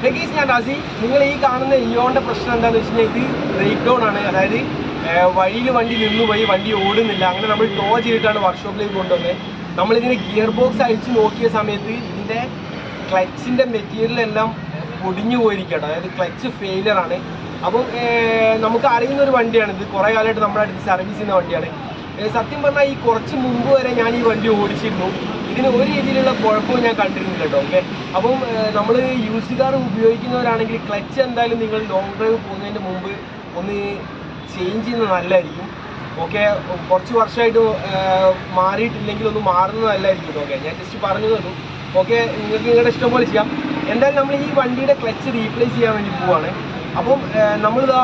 ഞാൻ റാസി. നിങ്ങൾ ഈ കാണുന്ന ഇയോന്റെ പ്രശ്നം എന്താണെന്ന് വെച്ച് കഴിഞ്ഞാൽ ഇത് ബ്രേക്ക് ഡൗൺ ആണ്. അതായത് വഴിയിൽ വണ്ടി നിന്നുപോയി, വണ്ടി ഓടുന്നില്ല. അങ്ങനെ നമ്മൾ ടോ ചെയ്തിട്ടാണ് വർക്ക്ഷോപ്പിലേക്ക് കൊണ്ടുവന്നത്. നമ്മളിതിന് ഗിയർ ബോക്സ് അഴിച്ച് നോക്കിയ സമയത്ത് ഇതിൻ്റെ ക്ലച്ചിൻ്റെ മെറ്റീരിയൽ എല്ലാം പൊടിഞ്ഞു പോയിരിക്കട്ടോ. അതായത് ക്ലച്ച് ഫെയിലിയർ ആണ്. അപ്പം നമുക്ക് അറിയുന്ന ഒരു വണ്ടിയാണ് ഇത്. കുറേ കാലമായിട്ട് നമ്മുടെ അടുത്ത് സർവീസ് ചെയ്യുന്ന വണ്ടിയാണ്. സത്യം പറഞ്ഞാൽ ഈ കുറച്ച് മുമ്പ് വരെ ഞാൻ ഈ വണ്ടി ഓടിച്ചിരുന്നു. ഇതിന് ഒരു രീതിയിലുള്ള കുഴപ്പവും ഞാൻ കണ്ടിരുന്നില്ല കേട്ടോ. ഓക്കെ, അപ്പം നമ്മൾ യൂസ്ഡ് കാർ ഉപയോഗിക്കുന്നവരാണെങ്കിൽ ക്ലച്ച് എന്തായാലും നിങ്ങൾ ലോങ് ഡ്രൈവ് പോകുന്നതിന് മുമ്പ് ഒന്ന് ചേഞ്ച് ചെയ്യുന്നത് നല്ലതായിരിക്കും. ഓക്കെ, കുറച്ച് വർഷമായിട്ട് മാറിയിട്ടില്ലെങ്കിൽ ഒന്ന് മാറുന്നത് നല്ലതായിരിക്കും. ഓക്കെ, ഞാൻ ജസ്റ്റ് പറഞ്ഞു തന്നു. ഓക്കെ, നിങ്ങൾക്ക് നിങ്ങളുടെ ഇഷ്ടം പോലെ ചെയ്യാം. എന്തായാലും നമ്മൾ ഈ വണ്ടിയുടെ ക്ലച്ച് റീപ്ലേസ് ചെയ്യാൻ വേണ്ടി പോവാണ്. അപ്പം നമ്മളിതാ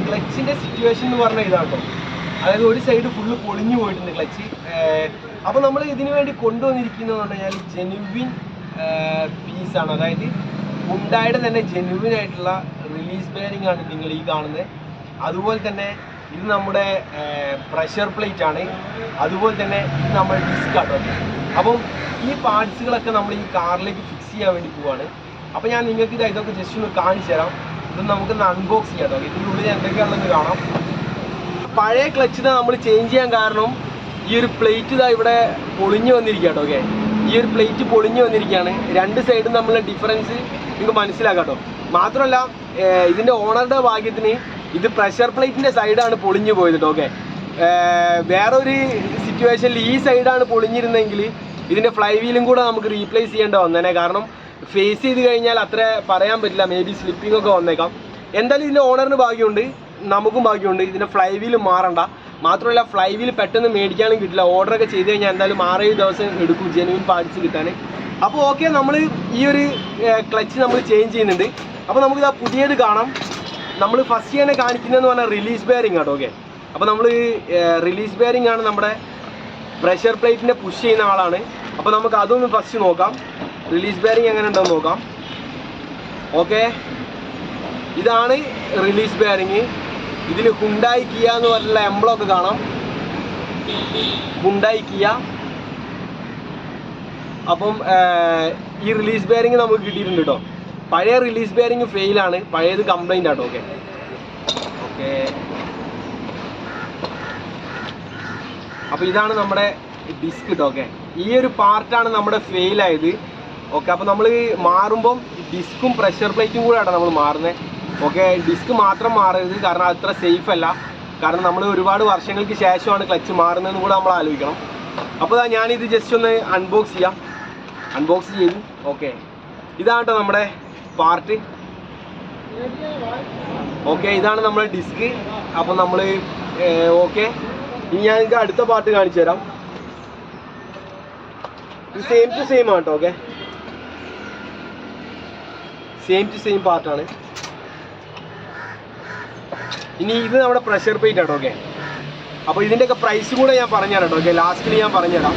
ക്ലച്ചിൻ്റെ സിറ്റുവേഷൻ എന്ന് പറഞ്ഞാൽ ഇതാണ് കേട്ടോ. അതായത് ഒരു സൈഡ് ഫുള്ള് പൊളിഞ്ഞു പോയിട്ടുണ്ട് ക്ലച്ച്. അപ്പോൾ നമ്മൾ ഇതിനു വേണ്ടി കൊണ്ടുവന്നിരിക്കുന്നതെന്ന് പറഞ്ഞു കഴിഞ്ഞാൽ ജെനുവിൻ പീസാണ്. അതായത് ഹ്യുണ്ടായുടെ തന്നെ ജെനുവിൻ ആയിട്ടുള്ള റിലീസ് ബെയറിംഗ് ആണ് നിങ്ങൾ ഈ കാണുന്നത്. അതുപോലെ തന്നെ ഇത് നമ്മുടെ പ്രഷർ പ്ലേറ്റ് ആണ്. അതുപോലെ തന്നെ ഇത് നമ്മുടെ ഡിസ്ക് ആട്ടോ. അപ്പം ഈ പാർട്സുകളൊക്കെ നമ്മൾ ഈ കാറിലേക്ക് ഫിക്സ് ചെയ്യാൻ വേണ്ടി പോവാണ്. അപ്പോൾ ഞാൻ നിങ്ങൾക്ക് ഇതൊക്കെ ജസ്റ്റ് ഒന്ന് കാണിച്ചു തരാം. ഇത് നമുക്കൊന്ന് അൺബോക്സ് ചെയ്യാം കേട്ടോ. ഇതിൻ്റെ ഉള്ളിൽ എന്തൊക്കെയാണെന്ന് കാണാം. പഴയ ക്ലച്ചിനെ നമ്മൾ ചേഞ്ച് ചെയ്യാൻ കാരണം ഈ ഒരു പ്ലേറ്റ് ഇതാ ഇവിടെ പൊളിഞ്ഞു വന്നിരിക്കുക കേട്ടോ. ഓക്കെ, ഈ ഒരു പ്ലേറ്റ് പൊളിഞ്ഞു വന്നിരിക്കുകയാണ്. രണ്ട് സൈഡും തമ്മിലുള്ള ഡിഫറൻസ് നിങ്ങൾക്ക് മനസ്സിലാക്കാം കേട്ടോ. മാത്രമല്ല ഇതിൻ്റെ ഓണറുടെ ഭാഗ്യത്തിന് ഇത് പ്രഷർ പ്ലേറ്റിൻ്റെ സൈഡാണ് പൊളിഞ്ഞു പോയത് കേട്ടോ. ഓക്കെ, വേറൊരു സിറ്റുവേഷനിൽ ഈ സൈഡാണ് പൊളിഞ്ഞിരുന്നെങ്കിൽ ഇതിൻ്റെ ഫ്ലൈ വീലും കൂടെ നമുക്ക് റീപ്ലേസ് ചെയ്യേണ്ട വന്നേനെ. കാരണം ഫേസ് ചെയ്ത് കഴിഞ്ഞാൽ അത്ര പറയാൻ പറ്റില്ല, മേ ബി സ്ലിപ്പിംഗ് ഒക്കെ വന്നേക്കാം. എന്തായാലും ഇതിൻ്റെ ഓണറിന് ഭാഗ്യമുണ്ട്, നമുക്കും ഭാഗ്യമുണ്ട്. ഇതിൻ്റെ ഫ്ലൈ വീൽ മാറണ്ട. മാത്രമല്ല ഫ്ലൈ വീൽ പെട്ടെന്ന് മേടിക്കാനും കിട്ടില്ല. ഓർഡറൊക്കെ ചെയ്ത് കഴിഞ്ഞാൽ എന്തായാലും 6-7 ദിവസം എടുക്കും ജെനുവിൻ പാർട്സ് കിട്ടാൻ. അപ്പോൾ ഓക്കെ, നമ്മൾ ഈ ഒരു ക്ലച്ച് നമ്മൾ ചേഞ്ച് ചെയ്യുന്നുണ്ട്. അപ്പോൾ നമുക്കിത് പുതിയത് കാണാം. നമ്മൾ ഫസ്റ്റ് തന്നെ കാണിക്കുന്നതെന്ന് പറഞ്ഞാൽ റിലീസ് ബെയറിംഗ് കേട്ടോ. ഓക്കെ, അപ്പോൾ നമ്മൾ റിലീസ് ബെയറിംഗ് ആണ് നമ്മുടെ പ്രഷർ പ്ലേറ്റിനെ പുഷ് ചെയ്യുന്ന ആളാണ്. അപ്പോൾ നമുക്ക് അതൊന്ന് ഫസ്റ്റ് നോക്കാം. റിലീസ് ബെയറിംഗ് എങ്ങനെ ഉണ്ടെന്ന് നോക്കാം. ഓക്കെ, ഇതാണ് റിലീസ് ബെയറിംഗ്. ഇതിൽ ഹുണ്ടായി കിയ എന്ന് പറഞ്ഞിട്ടുള്ള എംബ്ലമൊക്കെ കാണാം. Hyundai Kia. അപ്പം ഈ റിലീസ് ബെയറിംഗ് നമുക്ക് കിട്ടിയിട്ടുണ്ട് കേട്ടോ. പഴയ റിലീസ് ബെയറിംഗ് ഫെയിലാണ്, പഴയത് കംപ്ലൈൻ്റ് ആട്ടോ. ഓക്കെ ഓക്കെ, അപ്പോൾ ഇതാണ് നമ്മുടെ ഡിസ്ക് കേട്ടോ. ഓക്കെ, ഈ ഒരു പാർട്ടാണ് നമ്മുടെ ഫെയിലായത്. ഓക്കെ, അപ്പോൾ നമ്മൾ മാറുമ്പം ഡിസ്കും പ്രഷർ പ്ലേറ്റും കൂടെയാണ് നമ്മൾ മാറുന്നത്. ഓക്കെ, ഡിസ്ക് മാത്രം മാറരുത്, കാരണം അത്ര സേഫ് അല്ല. കാരണം നമ്മൾ ഒരുപാട് വർഷങ്ങൾക്ക് ശേഷമാണ് ക്ലച്ച് മാറുന്നതെന്ന് കൂടെ നമ്മൾ ആലോചിക്കണം. അപ്പോൾ ഞാനിത് ജസ്റ്റ് ഒന്ന് അൺബോക്സ് ചെയ്യാം. അൺബോക്സ് ചെയ്തു. ഓക്കെ, ഇതാണ് കേട്ടോ നമ്മുടെ പാർട്ട്. ഓക്കെ, ഇതാണ് നമ്മുടെ ഡിസ്ക്. അപ്പോൾ നമ്മൾ ഓക്കെ, ഇനി ഞാൻ ഇത് അടുത്ത പാർട്ട് കാണിച്ചു തരാം. ഇത് സെയിം ടു സെയിം ആണ് കേട്ടോ. ഓക്കെ, സെയിം ടു സെയിം പാർട്ടാണ്. ഇനി ഇത് നമ്മുടെ പ്രഷർ പ്ലേറ്റ് ആട്ടോ. ഓക്കെ, അപ്പോൾ ഇതിൻ്റെയൊക്കെ പ്രൈസ് കൂടെ ഞാൻ പറഞ്ഞുതരാം കേട്ടോ. ഓക്കെ, ലാസ്റ്റിൽ ഞാൻ പറഞ്ഞുതരാം.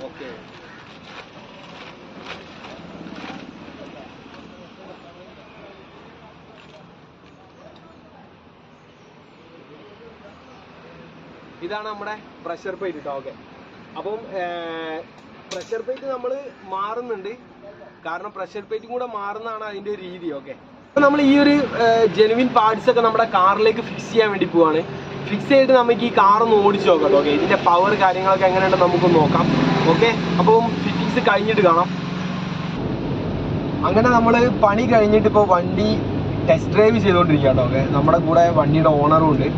ഓക്കെ, ഇതാണ് നമ്മുടെ പ്രഷർ പ്ലേറ്റ് കേട്ടോ. ഓക്കെ, അപ്പം പ്രഷർ പ്ലേറ്റ് നമ്മൾ മാറുന്നുണ്ട്, കാരണം പ്രഷർ പ്ലേറ്റും കൂടെ മാറുന്നതാണ് അതിൻ്റെ ഒരു രീതി. ഓക്കെ, അപ്പോൾ നമ്മൾ ഈ ഒരു ജെനുവിൻ പാർട്സ് ഒക്കെ നമ്മുടെ കാറിലേക്ക് ഫിക്സ് ചെയ്യാൻ വേണ്ടി പോവാണ്. ഫിക്സ് ചെയ്തിട്ട് നമുക്ക് ഈ കാറൊന്ന് ഓടിച്ച് നോക്കാം. ഓക്കെ, ഇതിൻ്റെ പവർ കാര്യങ്ങളൊക്കെ എങ്ങനെയുണ്ടെന്ന് നമുക്കൊന്ന് നോക്കാം. ഓക്കെ, അപ്പം ഫിറ്റിങ്സ് കഴിഞ്ഞിട്ട് കാണാം. അങ്ങനെ നമ്മൾ പണി കഴിഞ്ഞിട്ട് ഇപ്പോൾ വണ്ടി ടെസ്റ്റ് ഡ്രൈവ് ചെയ്തുകൊണ്ടിരിക്കുക കേട്ടോ. ഓക്കെ, നമ്മുടെ കൂടെ വണ്ടിയുടെ ഓണറും ഉണ്ട്.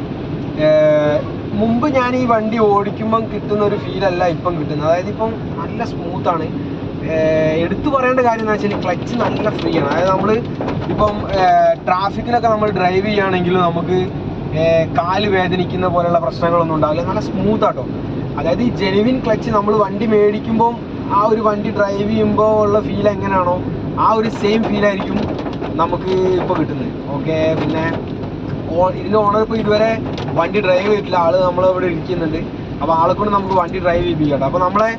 മുമ്പ് ഞാൻ ഈ വണ്ടി ഓടിക്കുമ്പം കിട്ടുന്ന ഒരു ഫീലല്ല ഇപ്പം കിട്ടുന്നത്. അതായത് ഇപ്പം നല്ല സ്മൂത്താണ്. എടുത്തു പറയേണ്ട കാര്യം എന്ന് വെച്ചാൽ ക്ലച്ച് നല്ല ഫ്രീ ആണ്. അതായത് നമ്മൾ ഇപ്പം ട്രാഫിക്കിലൊക്കെ നമ്മൾ ഡ്രൈവ് ചെയ്യുകയാണെങ്കിലും നമുക്ക് കാല് വേദനിക്കുന്ന പോലെയുള്ള പ്രശ്നങ്ങളൊന്നും ഉണ്ടാവില്ല. നല്ല സ്മൂത്ത് ആട്ടോ. അതായത് ഈ ജെനുവിൻ ക്ലച്ച് നമ്മൾ വണ്ടി മേടിക്കുമ്പം ആ ഒരു വണ്ടി ഡ്രൈവ് ചെയ്യുമ്പോൾ ഉള്ള ഫീൽ എങ്ങനെയാണോ ആ ഒരു സെയിം ഫീലായിരിക്കും നമുക്ക് ഇപ്പോൾ കിട്ടുന്നത്. ഓക്കെ, പിന്നെ ഇതിൻ്റെ ഓണർ ഇപ്പോൾ ഇതുവരെ വണ്ടി ഡ്രൈവ് ചെയ്തിട്ടില്ല. ആൾ നമ്മളിവിടെ ഇരിക്കുന്നുണ്ട്. അപ്പോൾ ആളെ കൊണ്ട് നമുക്ക് വണ്ടി ഡ്രൈവ് ചെയ്യിപ്പിക്കാം. അപ്പോൾ നമ്മളെ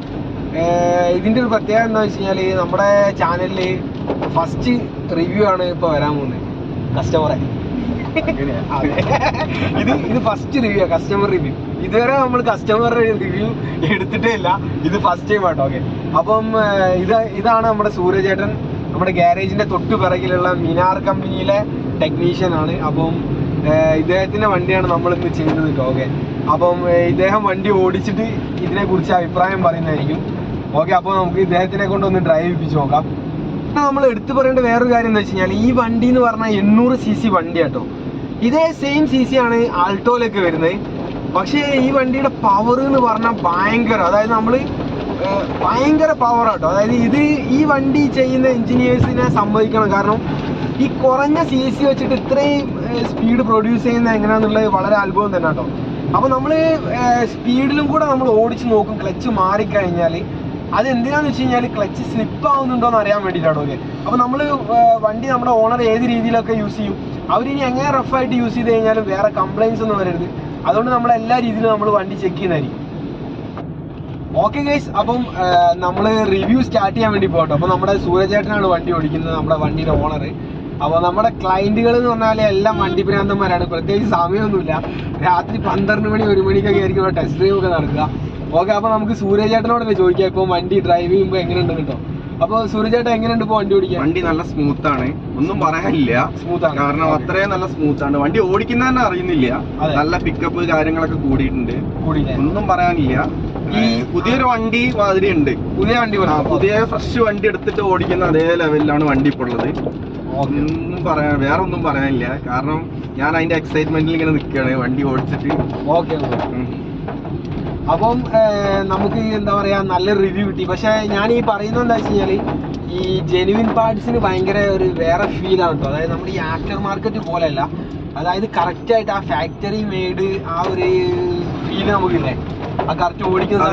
ഇതിൻ്റെ ഒരു പ്രത്യേകത എന്താണെന്ന് വെച്ച് കഴിഞ്ഞാൽ നമ്മുടെ ചാനലിൽ ഫസ്റ്റ് റിവ്യൂ ആണ് ഇപ്പോൾ വരാൻ പോകുന്നത്. കസ്റ്റമറെ ഇത് ഫസ്റ്റ് റിവ്യൂ, കസ്റ്റമർ റിവ്യൂ. ഇതുവരെ നമ്മൾ കസ്റ്റമറുടെ റിവ്യൂ എടുത്തിട്ടേ ഇല്ല, ഇത് ഫസ്റ്റ് ടൈം ആട്ടോ. ഓക്കെ, അപ്പം ഇതാണ് നമ്മുടെ സൂര്യചേട്ടൻ, നമ്മുടെ ഗ്യാരേജിന്റെ തൊട്ട് പിറകിലുള്ള മിനാർ കമ്പനിയിലെ ടെക്നീഷ്യൻ ആണ്. അപ്പം ഇദ്ദേഹത്തിന്റെ വണ്ടിയാണ് നമ്മൾ ഇന്ന് ചെയ്യുന്നത് കേട്ടോ. ഓക്കെ, അപ്പം ഇദ്ദേഹം വണ്ടി ഓടിച്ചിട്ട് ഇതിനെ കുറിച്ച് അഭിപ്രായം പറയുന്നതായിരിക്കും. ഓക്കെ, അപ്പോൾ നമുക്ക് ഇദ്ദേഹത്തിനെ കൊണ്ടൊന്ന് ഡ്രൈവ് ചെയ്യിപ്പിച്ച് നോക്കാം. നമ്മൾ എടുത്തു പറയേണ്ട വേറൊരു കാര്യം എന്ന് വെച്ച് കഴിഞ്ഞാൽ, ഈ വണ്ടി എന്ന് പറഞ്ഞാൽ 800 cc വണ്ടി കേട്ടോ. ഇതേ സെയിം CC ആണ് ആൾട്ടോയിലൊക്കെ വരുന്നത്. പക്ഷേ ഈ വണ്ടിയുടെ പവർ എന്ന് പറഞ്ഞാൽ ഭയങ്കര, അതായത് നമ്മൾ ഭയങ്കര പവർ ആട്ടോ. അതായത് ഈ വണ്ടി ചെയ്യുന്ന എഞ്ചിനീയേഴ്സിനെ സമ്മതിക്കണം. കാരണം ഈ കുറഞ്ഞ CC വെച്ചിട്ട് ഇത്രയും സ്പീഡ് പ്രൊഡ്യൂസ് ചെയ്യുന്നത് എങ്ങനെയാണെന്നുള്ളത് വളരെ അത്ഭുതം തന്നെ കേട്ടോ. അപ്പോൾ നമ്മൾ സ്പീഡിലും കൂടെ നമ്മൾ ഓടിച്ച് നോക്കും. ക്ലച്ച് മാറിക്കഴിഞ്ഞാൽ അത് എന്തിനാന്ന് വെച്ച് കഴിഞ്ഞാൽ ക്ലച്ച് സ്ലിപ്പ് ആവുന്നുണ്ടോ എന്ന് അറിയാൻ വേണ്ടിയിട്ടാണ്. ഓക്കെ, അപ്പോൾ നമ്മൾ വണ്ടി നമ്മുടെ ഓണർ ഏത് രീതിയിലൊക്കെ യൂസ് ചെയ്യും, അവരിനി എങ്ങനെ റഫായിട്ട് യൂസ് ചെയ്ത് കഴിഞ്ഞാലും വേറെ കംപ്ലയിൻസ് ഒന്നും വരരുത്. അതുകൊണ്ട് നമ്മൾ എല്ലാ രീതിയിലും നമ്മൾ വണ്ടി ചെക്ക് ചെയ്യുന്നതായിരിക്കും. ഓക്കെ ഗൈസ്, അപ്പം നമ്മൾ റിവ്യൂ സ്റ്റാർട്ട് ചെയ്യാൻ വേണ്ടി പോകട്ടോ. അപ്പോൾ നമ്മുടെ സൂര്യചേട്ടനാണ് വണ്ടി ഓടിക്കുന്നത്, നമ്മുടെ വണ്ടിയുടെ ഓണർ. അപ്പോൾ നമ്മുടെ ക്ലയൻറ്റുകൾ എന്ന് പറഞ്ഞാൽ എല്ലാം വണ്ടി ഭ്രാന്തന്മാരാണ്. പ്രത്യേകിച്ച് സമയമൊന്നുമില്ല, രാത്രി 12 മണി 1 മണിക്കൊക്കെ ആയിരിക്കും ഇവിടെ ടെസ്റ്റ് ഡ്രൈവ് ഒക്കെ നടക്കുക. ഓക്കെ, അപ്പോൾ നമുക്ക് സൂര്യചേട്ടനോടല്ലേ ചോദിക്കാം ഇപ്പോൾ വണ്ടി ഡ്രൈവ് ചെയ്യുമ്പോൾ എങ്ങനെയുണ്ട് കേട്ടോ. അപ്പോൾ സൂര്യചേട്ടൻ എങ്ങനെയുണ്ട് ഇപ്പോൾ വണ്ടി ഓടിക്കാൻ? വണ്ടി നല്ല സ്മൂത്ത് ആണ്, ഒന്നും പറയാനില്ല. സ്മൂത്താണ്, കാരണം അത്രയും നല്ല സ്മൂത്ത് ആണ്. വണ്ടി ഓടിക്കുന്ന തന്നെ അറിയുന്നില്ല. നല്ല പിക്കപ്പ് കാര്യങ്ങളൊക്കെ കൂടിയിട്ടുണ്ട്, ഒന്നും പറയാനില്ല. ഈ പുതിയൊരു വണ്ടി മാതിരി ഉണ്ട്. പുതിയ ഫ്രഷ് വണ്ടി എടുത്തിട്ട് ഓടിക്കുന്ന അതേ ലെവലിലാണ് വണ്ടി ഇപ്പോൾ ഉള്ളത്. വേറെ ഒന്നും പറയാനില്ല. കാരണം ഞാൻ അതിന്റെ എക്സൈറ്റ്മെന്റിൽ ഇങ്ങനെ നിൽക്കുകയാണ് വണ്ടി ഓടിച്ചിട്ട്. ഓക്കെ, അപ്പം നമുക്ക് എന്താ പറയാ നല്ലൊരു റിവ്യൂ കിട്ടി. പക്ഷെ ഞാൻ ഈ പറയുന്നത് എന്താ വെച്ച് കഴിഞ്ഞാൽ, ഈ ജെനുവിൻ പാർട്സിന് ഭയങ്കര ഒരു വേറെ ഫീലാണ് കേട്ടോ. അതായത് നമ്മുടെ ഈ ആഫ്റ്റർ മാർക്കറ്റ് പോലെയല്ല, അതായത് കറക്റ്റ് ആയിട്ട് ആ ഫാക്ടറി മെയ്ഡ് ആ ഒരു ഫീല് നമുക്കില്ലേ, ആ കറക്റ്റ് ഓടിക്കുന്ന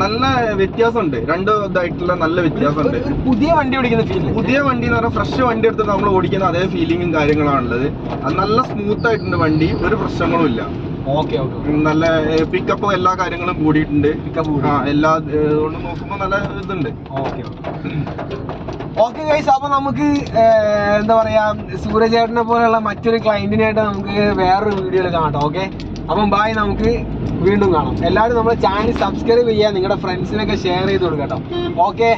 നല്ല വ്യത്യാസമുണ്ട്. രണ്ടും ഇതായിട്ടുള്ള നല്ല വ്യത്യാസമുണ്ട്. പുതിയ വണ്ടി ഓടിക്കുന്ന ഫീൽ, പുതിയ വണ്ടി എന്ന് പറഞ്ഞാൽ ഫ്രഷ് വണ്ടി എടുത്ത് നമ്മൾ ഓടിക്കുന്ന അതേ ഫീലിങ്ങും കാര്യങ്ങളാണുള്ളത്. അത് നല്ല സ്മൂത്ത് ആയിട്ടുണ്ട് വണ്ടി, ഒരു പ്രശ്നങ്ങളും ഇല്ല. ഓക്കെ, നല്ല പിക്കപ്പും എല്ലാ കാര്യങ്ങളും കൂടിയിട്ടുണ്ട്. എല്ലാ കൊണ്ട് നോക്കുമ്പോൾ നല്ല ഇതുണ്ട്. ഓക്കെ ഗൈസ്, അപ്പൊ നമുക്ക് എന്താ പറയാ സൂര്യചേട്ടനെ പോലെയുള്ള മറ്റൊരു ക്ലയന്റിനായിട്ട് നമുക്ക് വേറൊരു വീഡിയോയിൽ കാണാം. ഓക്കെ, അപ്പം ബായ്, നമുക്ക് വീണ്ടും കാണാം. എല്ലാവരും നമ്മുടെ ചാനൽ സബ്സ്ക്രൈബ് ചെയ്യാൻ നിങ്ങളുടെ ഫ്രണ്ട്സിനൊക്കെ ഷെയർ ചെയ്ത് കൊടുക്കാം കേട്ടോ. ഓക്കെ.